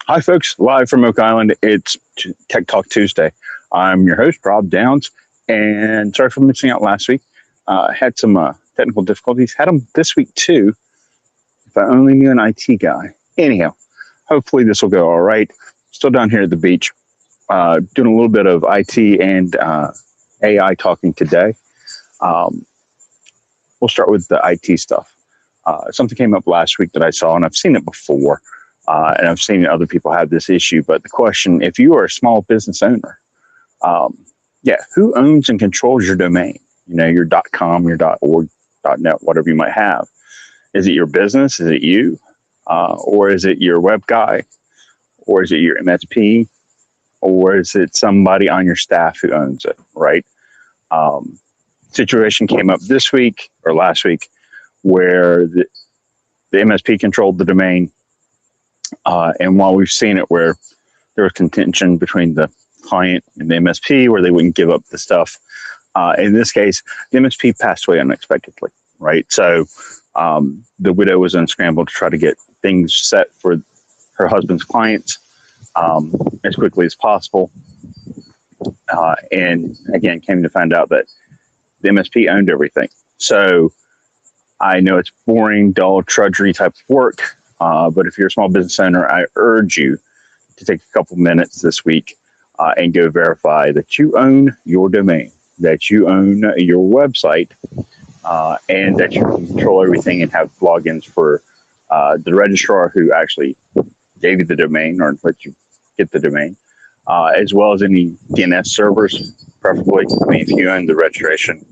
Hi, folks. Live from Oak Island. It's Tech Talk Tuesday. I'm your host, Rob Downs, and sorry for missing out last week. Had some technical difficulties. Had them this week, too. If I only knew an IT guy. Anyhow, hopefully this will go all right. Still down here at the beach, doing a little bit of IT and AI talking today. We'll start with the IT stuff. Something came up last week that I saw, and I've seen it before. And I've seen other people have this issue, but the question, if you are a small business owner, who owns and controls your domain? You know, your .com, your .org, .net, whatever you might have. Is it your business? Is it you? Or is it your web guy? Or is it your MSP? Or is it somebody on your staff who owns it, right? Situation came up this week or last week where the MSP controlled the domain. And while we've seen it where there was contention between the client and the MSP where they wouldn't give up the stuff, in this case, the MSP passed away unexpectedly, right? So the widow was unscrambled to try to get things set for her husband's clients as quickly as possible. And again, came to find out that the MSP owned everything. So I know it's boring, dull, trudgery type of work. But if you're a small business owner, I urge you to take a couple minutes this week and go verify that you own your domain, that you own your website, and that you can control everything and have logins for the registrar who actually gave you the domain or let you get the domain, as well as any DNS servers, preferably. I mean, if you own the registration,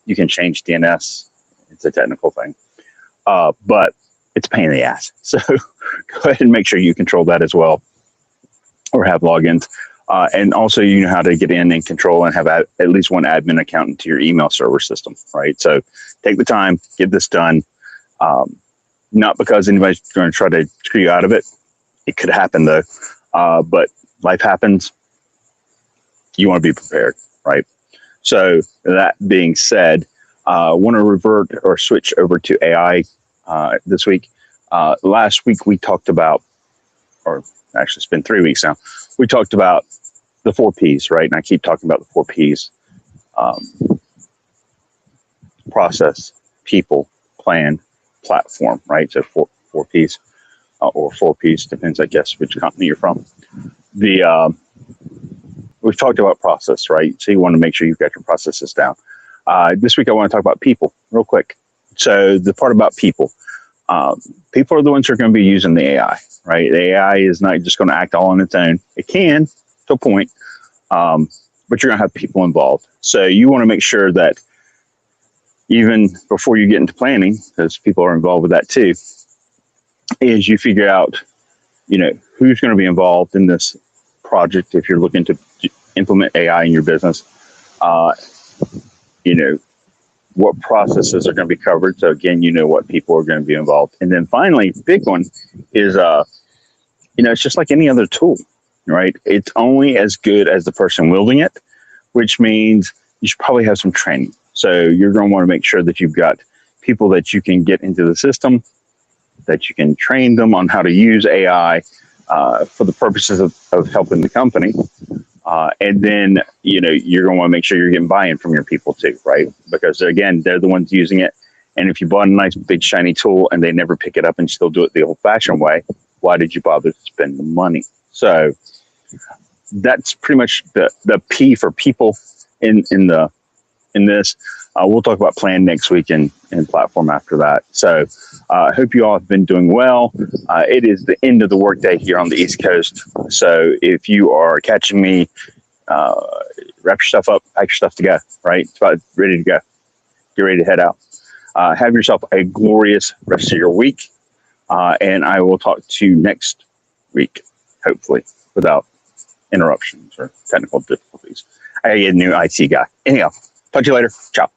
you can change DNS. It's a technical thing. But it's a pain in the ass. So go ahead and make sure you control that as well, or have logins. And also, you know how to get in and control and have at least one admin account into your email server system, right? So take the time, get this done. Not because anybody's going to try to screw you out of it. It could happen though. But life happens. You want to be prepared, right? So that being said, I want to revert or switch over to AI this week. Last week we talked about, or actually it's been 3 weeks now, we talked about the 4 Ps, right? And I keep talking about the 4 Ps. Process, people, plan, platform, right? So four Ps, or 4 Ps, depends, I guess, which company you're from. We've talked about process, right? So you want to make sure you've got your processes down. This week I want to talk about people real quick. So the part about people, people are the ones who are going to be using the AI, right? The AI is not just going to act all on its own. It can to a point, but you're going to have people involved. So you want to make sure that even before you get into planning, because people are involved with that too, is you figure out, you know, who's going to be involved in this project if you're looking to implement AI in your business. You know, what processes are going to be covered. So again, you know what people are going to be involved. And then finally, big one is, you know, it's just like any other tool, right? It's only as good as the person wielding it, which means you should probably have some training. So you're going to want to make sure that you've got people that you can get into the system, that you can train them on how to use AI for the purposes of helping the company. And then, you know, you're going to want to make sure you're getting buy-in from your people too, right? Because again, they're the ones using it. And if you bought a nice big shiny tool and they never pick it up and still do it the old fashioned way, why did you bother to spend the money? So that's pretty much the P for people in this. We'll talk about plan next week and platform after that. So I hope you all have been doing well. It is the end of the workday here on the East Coast. So if you are catching me, wrap your stuff up, pack your stuff to go, right? It's about ready to go. Get ready to head out. Have yourself a glorious rest of your week. And I will talk to you next week, hopefully, without interruptions or technical difficulties. I get a new IT guy. Anyhow, talk to you later. Ciao.